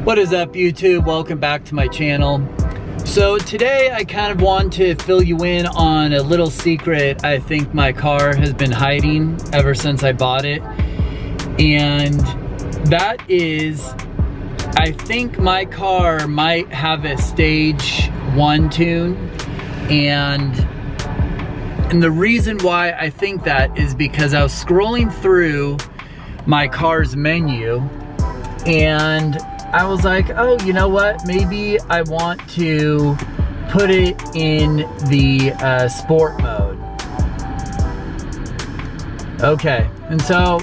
What is up, YouTube? Welcome back to my channel. So today I kind of want to fill you in on a little secret I think my car has been hiding ever since I bought it. And that is, I think my car might have a stage 1 tune. And the reason why I think that is because I was scrolling through my car's menu and I was like, oh, you know what? Maybe I want to put it in the sport mode. Okay, and so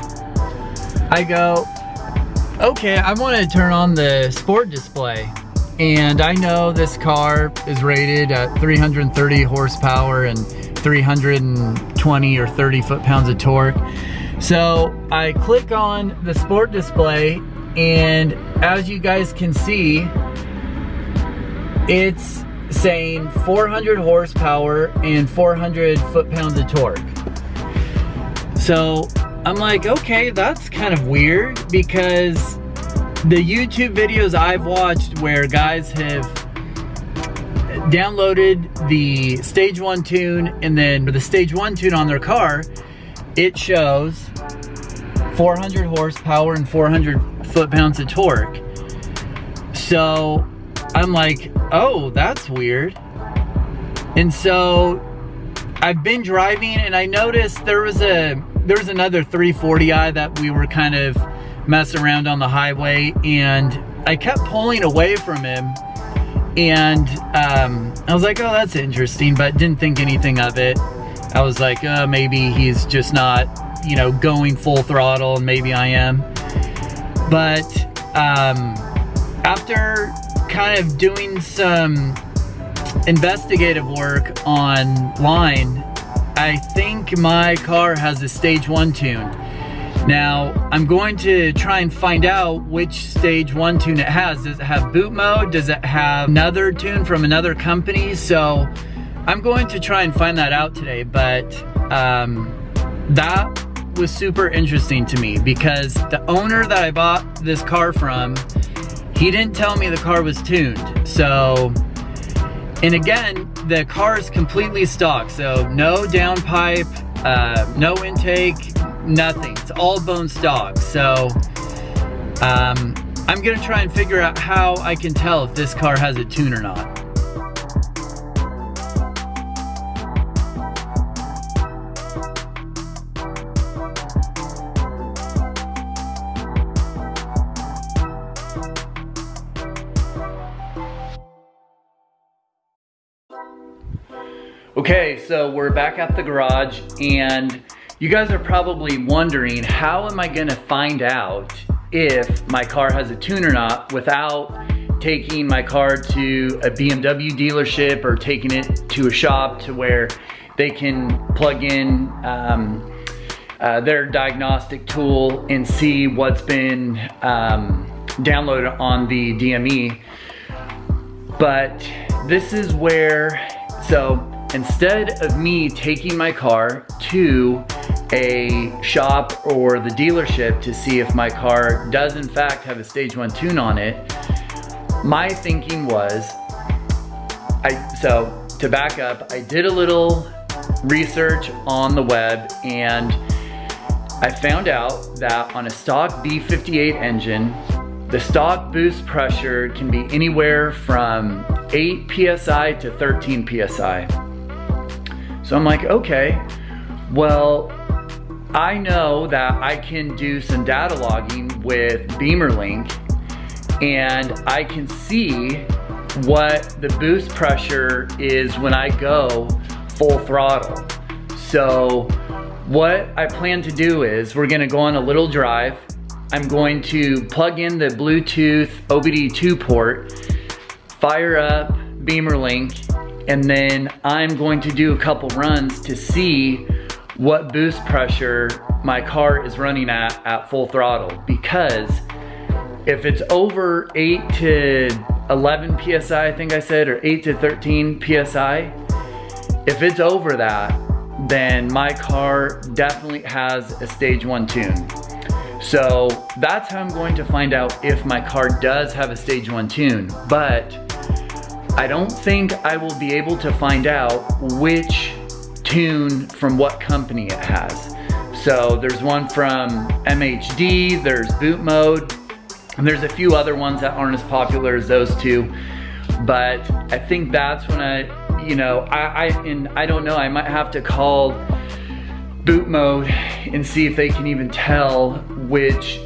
I go, okay, I want to turn on the sport display. And I know this car is rated at 330 horsepower and 320 or 30 foot-pounds of torque. So I click on the sport display, and as you guys can see, it's saying 400 horsepower and 400 foot-pounds of torque. So I'm like, okay, that's kind of weird, because the YouTube videos I've watched where guys have downloaded the stage 1 tune, and then for the stage 1 tune on their car, it shows 400 horsepower and 400 foot-pounds of torque. So I'm like, oh, that's weird. And so I've been driving, and I noticed there was another 340i that we were kind of messing around on the highway, and I kept pulling away from him, and I was like, oh, that's interesting, but didn't think anything of it. I was like, maybe he's just not, you know, going full throttle, and maybe I am. But after kind of doing some investigative work online, I think my car has a stage 1 tune. Now, I'm going to try and find out which stage 1 tune it has. Does it have boot mode? Does it have another tune from another company? So I'm going to try and find that out today, but that was super interesting to me, because the owner that I bought this car from, he didn't tell me the car was tuned. So, and again, the car is completely stock, so no downpipe, no intake, nothing. It's all bone stock. So I'm gonna try and figure out how I can tell if this car has a tune or not. Okay, so we're back at the garage, and you guys are probably wondering, how am I gonna find out if my car has a tune or not without taking my car to a BMW dealership or taking it to a shop to where they can plug in their diagnostic tool and see what's been downloaded on the DME. But this is where, so instead of me taking my car to a shop or the dealership to see if my car does in fact have a stage 1 tune on it, my thinking was, so to back up, I did a little research on the web, and I found out that on a stock B58 engine, the stock boost pressure can be anywhere from 8 PSI to 13 PSI. So I'm like, okay, well, I know that I can do some data logging with BeamerLink, and I can see what the boost pressure is when I go full throttle. So what I plan to do is, we're gonna go on a little drive. I'm going to plug in the Bluetooth OBD2 port, fire up BeamerLink, and then I'm going to do a couple runs to see what boost pressure my car is running at full throttle. Because if it's over 8 to 11 PSI, I think I said, or 8 to 13 PSI, if it's over that, then my car definitely has a stage 1 tune. So that's how I'm going to find out if my car does have a stage 1 tune, but I don't think I will be able to find out which tune from what company it has. So there's one from MHD, there's boot mode, and there's a few other ones that aren't as popular as those two. But I think that's when I don't know, I might have to call boot mode and see if they can even tell which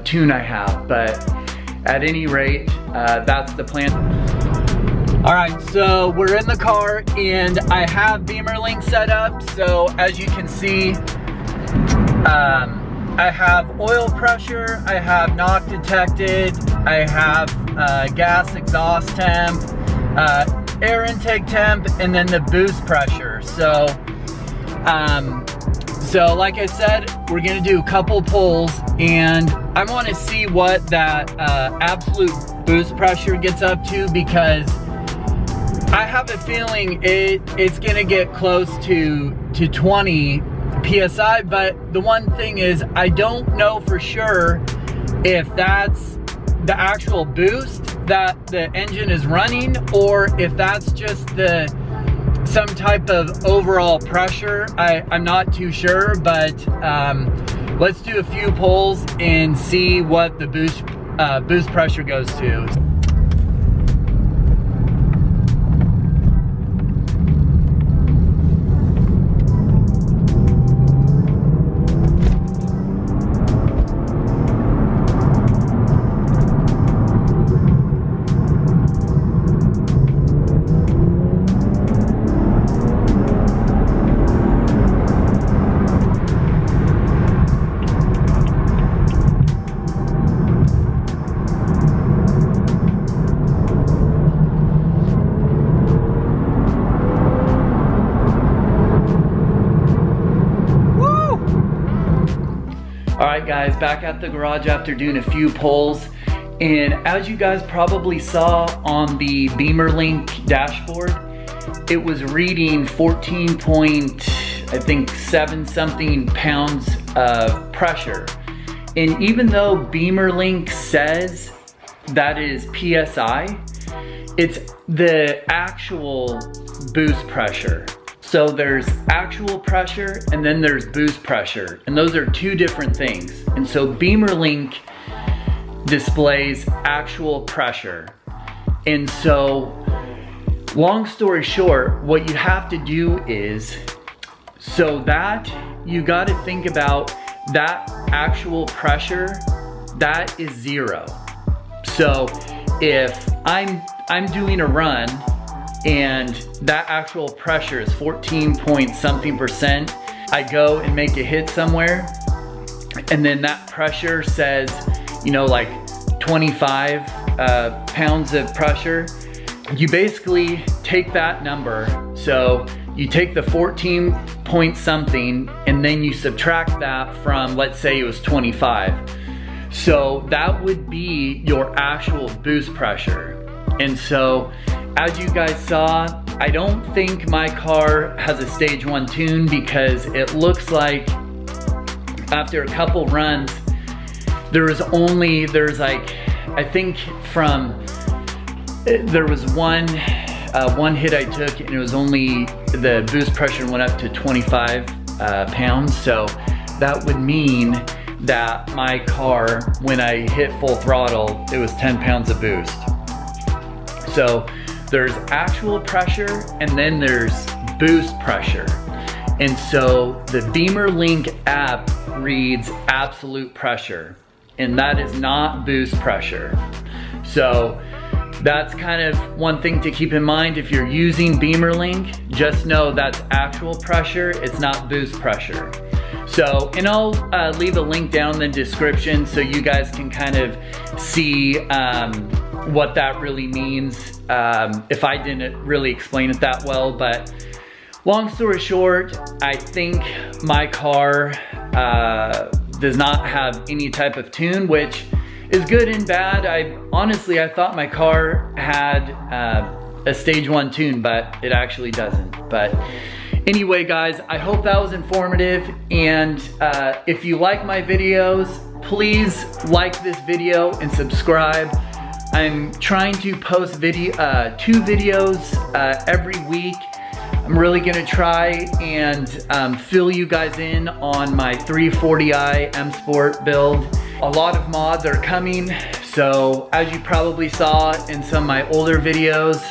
tune I have. But at any rate, that's the plan. All right, so we're in the car and I have Beamer Link set up. So as you can see, I have oil pressure, I have knock detected, I have gas exhaust temp, air intake temp, and then the boost pressure. So like I said, we're gonna do a couple pulls, and I wanna see what that absolute boost pressure gets up to, because I have a feeling it's gonna get close to 20 PSI, but the one thing is I don't know for sure if that's the actual boost that the engine is running, or if that's just some type of overall pressure. I'm not too sure, but let's do a few pulls and see what the boost pressure goes to. Alright guys, back at the garage after doing a few pulls, and as you guys probably saw on the Beamer Link dashboard, it was reading 14.7 something pounds of pressure. And even though Beamer Link says that is PSI, it's the actual boost pressure. So there's actual pressure and then there's boost pressure, and those are two different things. And so Beamer Link displays actual pressure. And so long story short, what you have to do is, so that you got to think about that actual pressure, that is 0. So if I'm doing a run and that actual pressure is 14 point something percent, I go and make a hit somewhere, and then that pressure says, you know, like 25 pounds of pressure, you basically take that number. So you take the 14 point something and then you subtract that from, let's say it was 25. So that would be your actual boost pressure. And so as you guys saw, I don't think my car has a stage 1 tune, because it looks like after a couple runs, there's like, I think there was one hit I took and it was only, the boost pressure went up to 25 pounds. So that would mean that my car, when I hit full throttle, it was 10 pounds of boost. So there's actual pressure and then there's boost pressure. And so the Beamer Link app reads absolute pressure, and that is not boost pressure. So that's kind of one thing to keep in mind. If you're using Beamer Link, just know that's actual pressure, it's not boost pressure. So, and I'll leave a link down in the description so you guys can kind of see what that really means, if I didn't really explain it that well. But long story short, I think my car does not have any type of tune, which is good and bad. Honestly, I thought my car had a stage 1 tune, but it actually doesn't. But anyway, guys, I hope that was informative. And if you like my videos, please like this video and subscribe. I'm trying to post 2 videos every week. I'm really gonna try and fill you guys in on my 340i M Sport build. A lot of mods are coming, so as you probably saw in some of my older videos,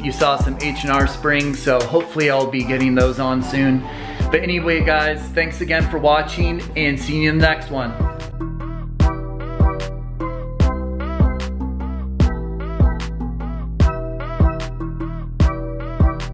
you saw some H&R springs, so hopefully I'll be getting those on soon. But anyway, guys, thanks again for watching and see you in the next one.